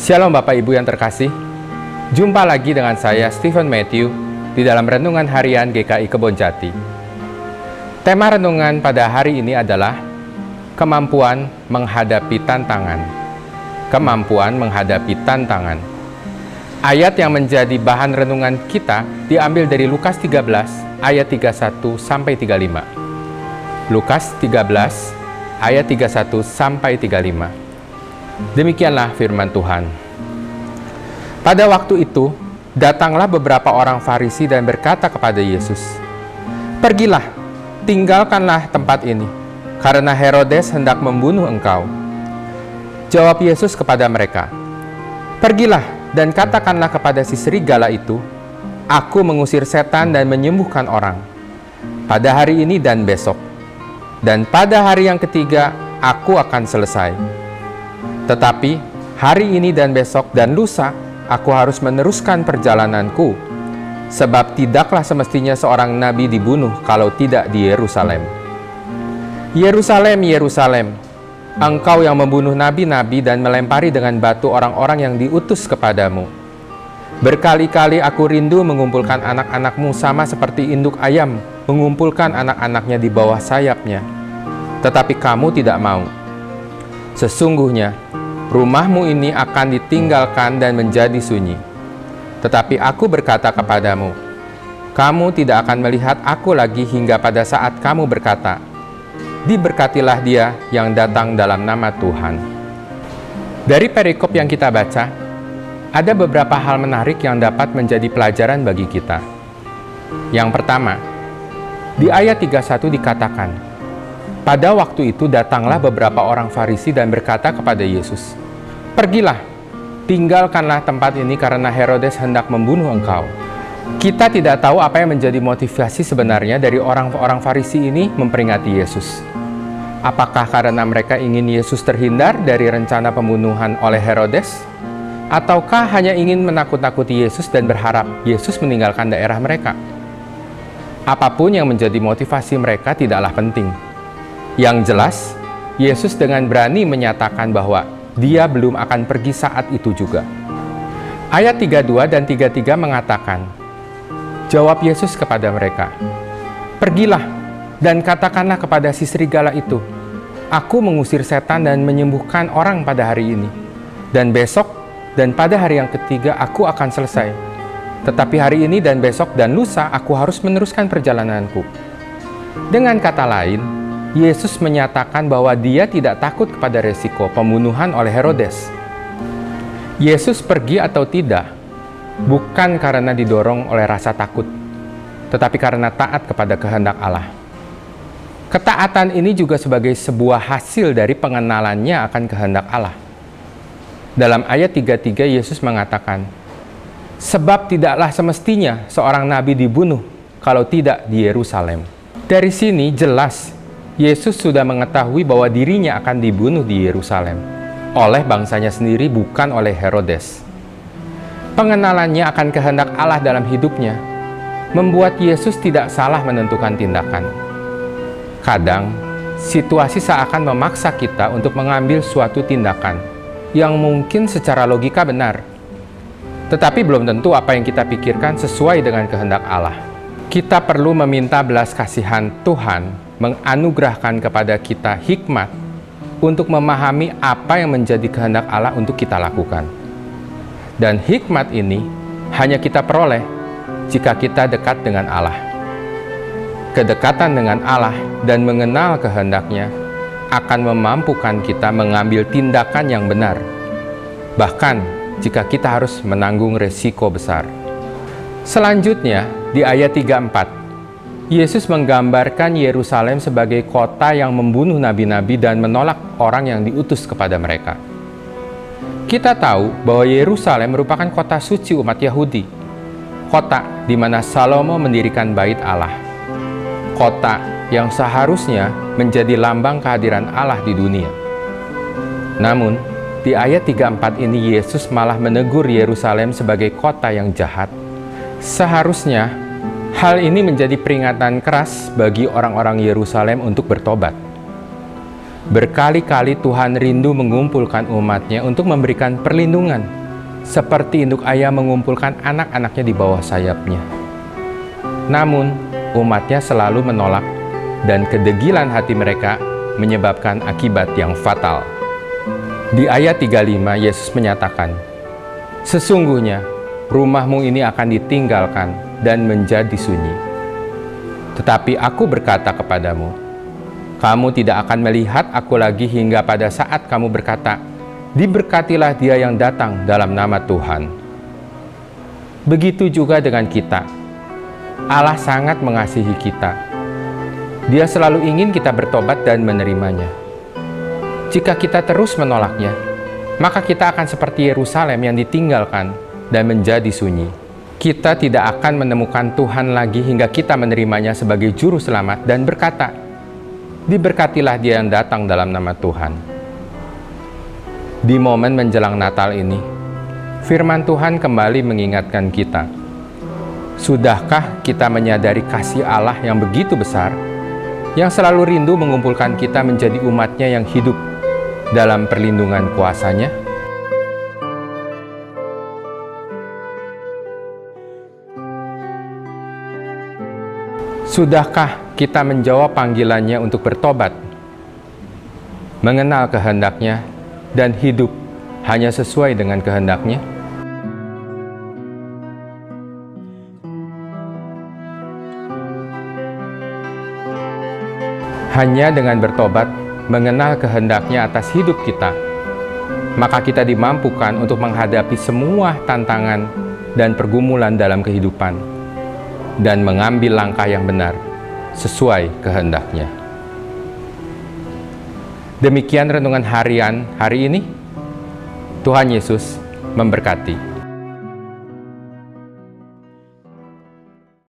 Shalom Bapak Ibu yang terkasih. Jumpa lagi dengan saya Stephen Matthew di dalam Renungan Harian GKI Kebonjati. Tema renungan pada hari ini adalah kemampuan menghadapi tantangan. Kemampuan menghadapi tantangan. Ayat yang menjadi bahan renungan kita diambil dari Lukas 13 ayat 31 sampai 35. Lukas 13 ayat 31 sampai 35. Demikianlah firman Tuhan. Pada waktu itu, datanglah beberapa orang Farisi dan berkata kepada Yesus, "Pergilah, tinggalkanlah tempat ini, karena Herodes hendak membunuh engkau." Jawab Yesus kepada mereka, "Pergilah dan katakanlah kepada si serigala itu, Aku mengusir setan dan menyembuhkan orang, pada hari ini dan besok. Dan pada hari yang ketiga, aku akan selesai. Tetapi hari ini dan besok dan lusa, aku harus meneruskan perjalananku, sebab tidaklah semestinya seorang nabi dibunuh kalau tidak di Yerusalem. Yerusalem, Yerusalem, engkau yang membunuh nabi-nabi dan melempari dengan batu orang-orang yang diutus kepadamu. Berkali-kali aku rindu mengumpulkan anak-anakmu sama seperti induk ayam mengumpulkan anak-anaknya di bawah sayapnya. Tetapi kamu tidak mau. Sesungguhnya, rumahmu ini akan ditinggalkan dan menjadi sunyi. Tetapi aku berkata kepadamu, kamu tidak akan melihat aku lagi hingga pada saat kamu berkata, diberkatilah dia yang datang dalam nama Tuhan." Dari perikop yang kita baca, ada beberapa hal menarik yang dapat menjadi pelajaran bagi kita. Yang pertama, di ayat 31 dikatakan, pada waktu itu datanglah beberapa orang Farisi dan berkata kepada Yesus, "Pergilah, tinggalkanlah tempat ini karena Herodes hendak membunuh engkau." Kita tidak tahu apa yang menjadi motivasi sebenarnya dari orang-orang Farisi ini memperingati Yesus. Apakah karena mereka ingin Yesus terhindar dari rencana pembunuhan oleh Herodes? Ataukah hanya ingin menakut-nakuti Yesus dan berharap Yesus meninggalkan daerah mereka? Apapun yang menjadi motivasi mereka tidaklah penting. Yang jelas, Yesus dengan berani menyatakan bahwa dia belum akan pergi saat itu juga. Ayat 32 dan 33 mengatakan, jawab Yesus kepada mereka, "Pergilah dan katakanlah kepada si serigala itu, Aku mengusir setan dan menyembuhkan orang pada hari ini. Dan besok dan pada hari yang ketiga aku akan selesai. Tetapi hari ini dan besok dan lusa aku harus meneruskan perjalananku." Dengan kata lain, Yesus menyatakan bahwa dia tidak takut kepada resiko pembunuhan oleh Herodes. Yesus pergi atau tidak, bukan karena didorong oleh rasa takut, tetapi karena taat kepada kehendak Allah. Ketaatan ini juga sebagai sebuah hasil dari pengenalannya akan kehendak Allah. Dalam ayat 33 Yesus mengatakan, "Sebab tidaklah semestinya seorang nabi dibunuh kalau tidak di Yerusalem." Dari sini jelas Yesus sudah mengetahui bahwa dirinya akan dibunuh di Yerusalem oleh bangsanya sendiri, bukan oleh Herodes. Pengenalannya akan kehendak Allah dalam hidupnya membuat Yesus tidak salah menentukan tindakan. Kadang, situasi seakan memaksa kita untuk mengambil suatu tindakan yang mungkin secara logika benar, tetapi belum tentu apa yang kita pikirkan sesuai dengan kehendak Allah. Kita perlu meminta belas kasihan Tuhan menganugerahkan kepada kita hikmat untuk memahami apa yang menjadi kehendak Allah untuk kita lakukan. Dan hikmat ini hanya kita peroleh jika kita dekat dengan Allah. Kedekatan dengan Allah dan mengenal kehendaknya akan memampukan kita mengambil tindakan yang benar, bahkan jika kita harus menanggung resiko besar. Selanjutnya, di ayat 34, Yesus menggambarkan Yerusalem sebagai kota yang membunuh nabi-nabi dan menolak orang yang diutus kepada mereka. Kita tahu bahwa Yerusalem merupakan kota suci umat Yahudi, kota di mana Salomo mendirikan bait Allah, kota yang seharusnya menjadi lambang kehadiran Allah di dunia. Namun, di ayat 34 ini Yesus malah menegur Yerusalem sebagai kota yang jahat. Seharusnya hal ini menjadi peringatan keras bagi orang-orang Yerusalem untuk bertobat. Berkali-kali Tuhan rindu mengumpulkan umatnya untuk memberikan perlindungan seperti induk ayam mengumpulkan anak-anaknya di bawah sayapnya. Namun, umatnya selalu menolak dan kedegilan hati mereka menyebabkan akibat yang fatal. Di ayat 35, Yesus menyatakan, "Sesungguhnya rumahmu ini akan ditinggalkan dan menjadi sunyi. Tetapi aku berkata kepadamu, kamu tidak akan melihat aku lagi hingga pada saat kamu berkata, diberkatilah dia yang datang dalam nama Tuhan." Begitu juga dengan kita. Allah sangat mengasihi kita. Dia selalu ingin kita bertobat dan menerimanya. Jika kita terus menolaknya, maka kita akan seperti Yerusalem yang ditinggalkan dan menjadi sunyi. Kita tidak akan menemukan Tuhan lagi hingga kita menerimanya sebagai juru selamat dan berkata, diberkatilah dia yang datang dalam nama Tuhan. Di momen menjelang Natal ini, firman Tuhan kembali mengingatkan kita. Sudahkah kita menyadari kasih Allah yang begitu besar, yang selalu rindu mengumpulkan kita menjadi umatnya yang hidup dalam perlindungan kuasa-Nya? Sudahkah kita menjawab panggilan-Nya untuk bertobat, mengenal kehendak-Nya, dan hidup hanya sesuai dengan kehendak-Nya? Hanya dengan bertobat, mengenal kehendak-Nya atas hidup kita, maka kita dimampukan untuk menghadapi semua tantangan dan pergumulan dalam kehidupan dan mengambil langkah yang benar sesuai kehendak-Nya. Demikian renungan harian hari ini. Tuhan Yesus memberkati.